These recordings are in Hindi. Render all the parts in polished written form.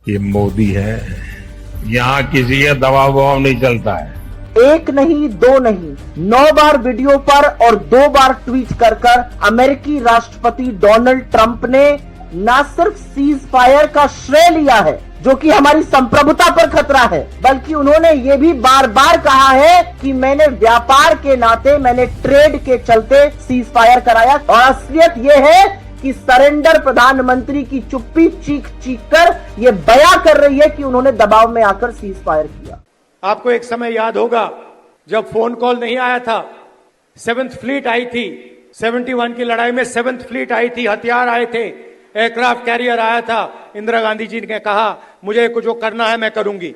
ये मोदी है, यहाँ किसी का दबाव वबाव नहीं चलता है। एक नहीं, दो नहीं, 9 बार वीडियो पर और 2 बार ट्वीट कर अमेरिकी राष्ट्रपति डोनाल्ड ट्रंप ने न सिर्फ सीज फायर का श्रेय लिया है, जो कि हमारी संप्रभुता पर खतरा है, बल्कि उन्होंने ये भी बार बार कहा है कि मैंने व्यापार के नाते, मैंने ट्रेड के चलते सीज फायर कराया। और असलियत ये है कि सरेंडर प्रधानमंत्री की चुप्पी चीख चीख कर ये बयां कर रही है कि उन्होंने दबाव में आकर सीज फायर किया। आपको एक समय याद होगा जब फोन कॉल नहीं आया था, 7th फ्लीट आई थी, 71 की लड़ाई में 7th फ्लीट आई थी, हथियार आए थे, एयरक्राफ्ट कैरियर आया था। इंदिरा गांधी जी ने कहा मुझे कुछ जो करना है मैं करूंगी।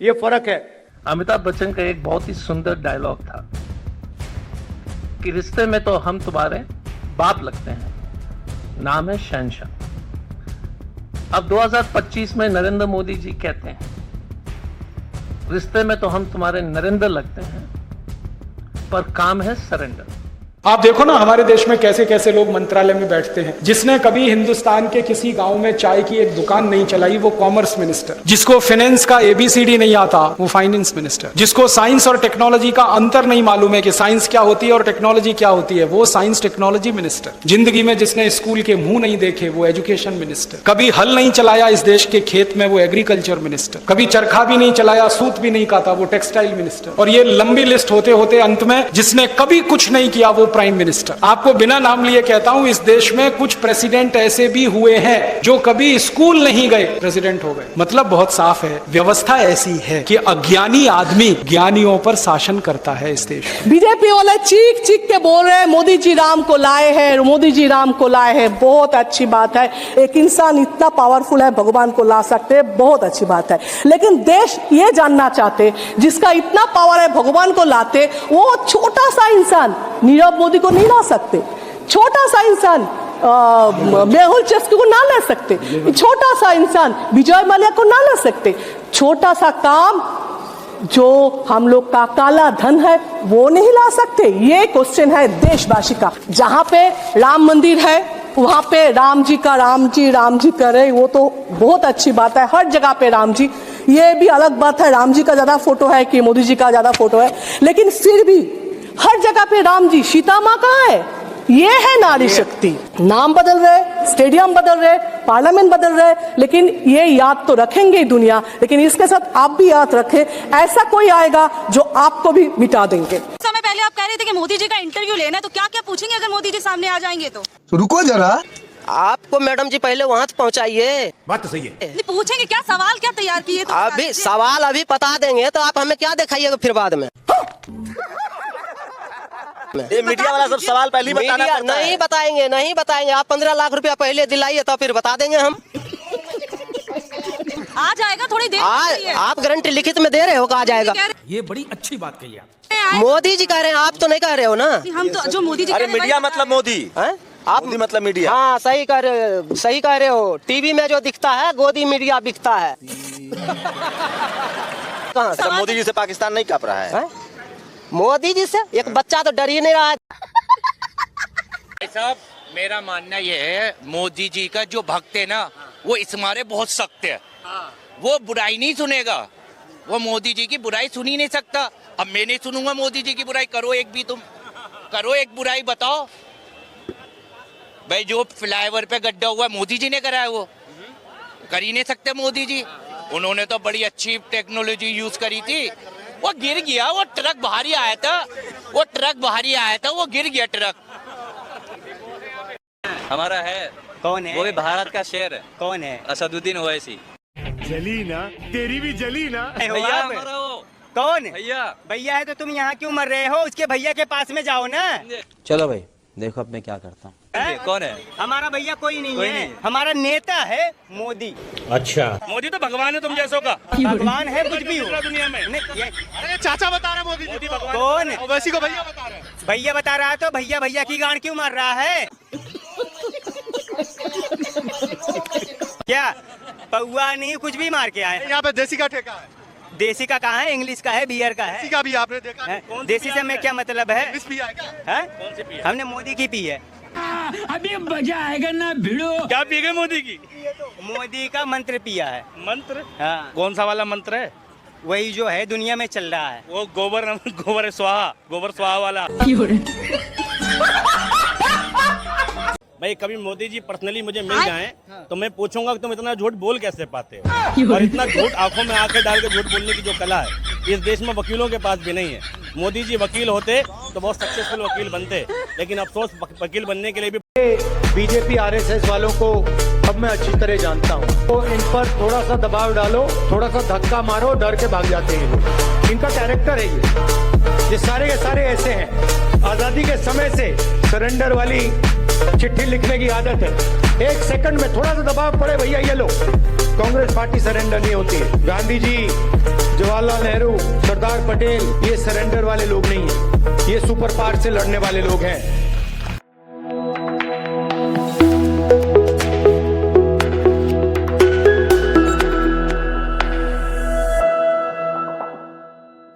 ये फर्क है। अमिताभ बच्चन का एक बहुत ही सुंदर डायलॉग था कि रिश्ते में तो हम तुम्हारे बाप लगते हैं, नाम है शहंशाह। अब 2025 में नरेंद्र मोदी जी कहते हैं रिश्ते में तो हम तुम्हारे नरेंद्र लगते हैं, पर काम है सरेंडर। आप देखो ना हमारे देश में कैसे कैसे लोग मंत्रालय में बैठते हैं। जिसने कभी हिंदुस्तान के किसी गांव में चाय की एक दुकान नहीं चलाई वो कॉमर्स मिनिस्टर, जिसको फाइनेंस का ABCD नहीं आता वो फाइनेंस मिनिस्टर, जिसको साइंस और टेक्नोलॉजी का अंतर नहीं मालूम है कि साइंस क्या होती है और टेक्नोलॉजी क्या होती है, वो साइंस टेक्नोलॉजी मिनिस्टर। जिंदगी में जिसने स्कूल के मुंह नहीं देखे वो एजुकेशन मिनिस्टर। कभी हल नहीं चलाया इस देश के खेत में वो एग्रीकल्चर मिनिस्टर। कभी चरखा भी नहीं चलाया, सूत भी नहीं काता वो टेक्सटाइल मिनिस्टर। और ये लंबी लिस्ट होते होते अंत में जिसने कभी कुछ नहीं किया वो प्राइम मिनिस्टर। आपको बिना नाम लिए कहता हूं, इस देश में कुछ प्रेसिडेंट ऐसे भी हुए हैं जो कभी स्कूल नहीं गए, प्रेसिडेंट हो गए। मतलब बहुत साफ है, व्यवस्था ऐसी है कि अज्ञानी आदमी ज्ञानियों पर शासन करता है इस देश में। बीजेपी वाले चीख चीख के बोल रहे हैं मोदी जी राम को लाए हैं, मोदी जी राम को लाए हैं। बहुत अच्छी बात है, एक इंसान इतना पावरफुल है भगवान को ला सकते हैं, बहुत अच्छी बात है। लेकिन देश ये जानना चाहते जिसका इतना पावर है भगवान को लाते, वो छोटा सा इंसान नीरव मोदी को नहीं ला सकते, छोटा सा इंसान मेहुल चस्की को ना ले सकते, छोटा सा इंसान विजय माल्या को ना ले सकते। छोटा सा काम जो हम लोग का काला धन है वो नहीं ला सकते। ये क्वेश्चन है देशवासी का। जहां पे राम मंदिर है वहां पे राम जी करे, वो तो बहुत अच्छी बात है। हर जगह पे राम जी, ये भी अलग बात है राम जी का ज्यादा फोटो है कि मोदी जी का ज्यादा फोटो है, लेकिन फिर भी हर जगह पे राम जी। सीता माँ कहाँ है? ये है नारी शक्ति। नाम बदल रहे, स्टेडियम बदल रहे, पार्लियामेंट बदल रहे, लेकिन ये याद तो रखेंगे दुनिया। लेकिन इसके साथ आप भी याद रखें, ऐसा कोई आएगा जो आपको भी मिटा देंगे। समय पहले आप कह रहे थे कि मोदी जी का इंटरव्यू लेना है, तो क्या क्या पूछेंगे अगर मोदी जी सामने आ जाएंगे तो? रुको जरा, आपको मैडम जी पहले वहाँ पहुँचाइए। बात तो सही है। पूछेंगे क्या, सवाल क्या तैयार किए? तो अभी सवाल अभी बता देंगे तो आप हमें क्या दिखाइएगा फिर बाद में। ये मीडिया वाला सब सवाल पहले ही बताना पड़ता है। नहीं बताएंगे। आप 15 लाख रुपया पहले दिलाइए तो फिर बता देंगे हम। आ जाएगा, थोड़ी देर आप गारंटी लिखित में दे रहे हो, आ जाएगा। ये बड़ी अच्छी बात कही आप। मोदी जी कह रहे हैं, आप तो नहीं कह रहे हो ना। हम तो जो मोदी जी, अरे मीडिया मतलब मोदी है, आप मोदी मतलब मीडिया। हाँ सही कह रहे हो। टीवी में जो दिखता है गोदी मीडिया बिकता है। कहाँ अच्छा, मोदी जी से पाकिस्तान नहीं काँप रहा है? मोदी जी से एक बच्चा तो डर ही नहीं रहा है। साहब मेरा मानना ये है, मोदी जी का जो भक्त है ना वो इस मारे बहुत सख्त है। वो बुराई नहीं सुनेगा, वो मोदी जी की बुराई सुन ही नहीं सकता। अब मैं नहीं सुनूंगा मोदी जी की बुराई। करो एक भी, तुम करो एक बुराई, बताओ भाई। जो फ्लाईओवर पे गड्ढा हुआ मोदी जी ने कराया, वो कर ही नहीं सकते मोदी जी। उन्होंने तो बड़ी अच्छी टेक्नोलॉजी यूज करी थी, वो गिर गया। वो ट्रक बाहरी आया था, वो गिर गया ट्रक। हमारा है, कौन है? वो भी भारत का शेर है। कौन है? असदुद्दीन ओवैसी। जली ना, तेरी भी जली ना। भैया हमारा वो कौन है? भैया है तो तुम यहाँ क्यों मर रहे हो? उसके भैया के पास में जाओ ना। चलो भाई देखो अब मैं क्या करता हूँ। कौन है? हमारा भैया कोई नहीं है, हमारा नेता है मोदी। अच्छा, मोदी तो भगवान है तुम जैसों का। भगवान है कुछ भी हो दुनिया में। अरे चाचा बता रहे मोदी जी भगवान। कौन है? ओवैसी को भैया बता रहे हैं। भैया बता रहा है तो भैया की गांड क्यों मार रहा है? क्या पौआ नहीं कुछ भी मार के आए? यहाँ पे देसी का ठेका है। देसी का कहाँ है? इंग्लिश का है, बियर का है। देसी का भी आपने देखा है? देसी से मैं क्या मतलब है? इंग्लिश पिया है क्या? हमने मोदी की पी है। अभी मजा आएगा ना भिड़ो। क्या पी गए मोदी की? मोदी का मंत्र पिया है। मंत्र? हाँ, कौन सा वाला मंत्र है? वही जो है दुनिया में चल रहा है। वो गोबर स्वाहा वाला। भाई कभी मोदी जी पर्सनली मुझे मिल जाएं तो मैं पूछूंगा कि तुम इतना झूठ बोल कैसे पाते हो, और इतना झूठ आंखों में आंखें डाल के झूठ बोलने की जो कला है इस देश में वकीलों के पास भी नहीं है। मोदी जी वकील होते तो बहुत सक्सेसफुल वकील बनते, लेकिन अफसोस वकील बनने के लिए भी बीजेपी आरएसएस वालों को अब मैं अच्छी तरह जानता हूँ। तो इन पर थोड़ा सा दबाव डालो, थोड़ा सा धक्का मारो, डर के भाग जाते हैं लोग। इनका कैरेक्टर है ये सारे के सारे ऐसे हैं। आजादी के समय से सरेंडर वाली चिट्ठी लिखने की आदत है। एक सेकंड में थोड़ा सा दबाव पड़े, भैया ये लो, कांग्रेस पार्टी सरेंडर नहीं होती है। गांधी जी, जवाहरलाल नेहरू, सरदार पटेल ये सरेंडर वाले लोग नहीं है, ये सुपर पावर से लड़ने वाले लोग हैं।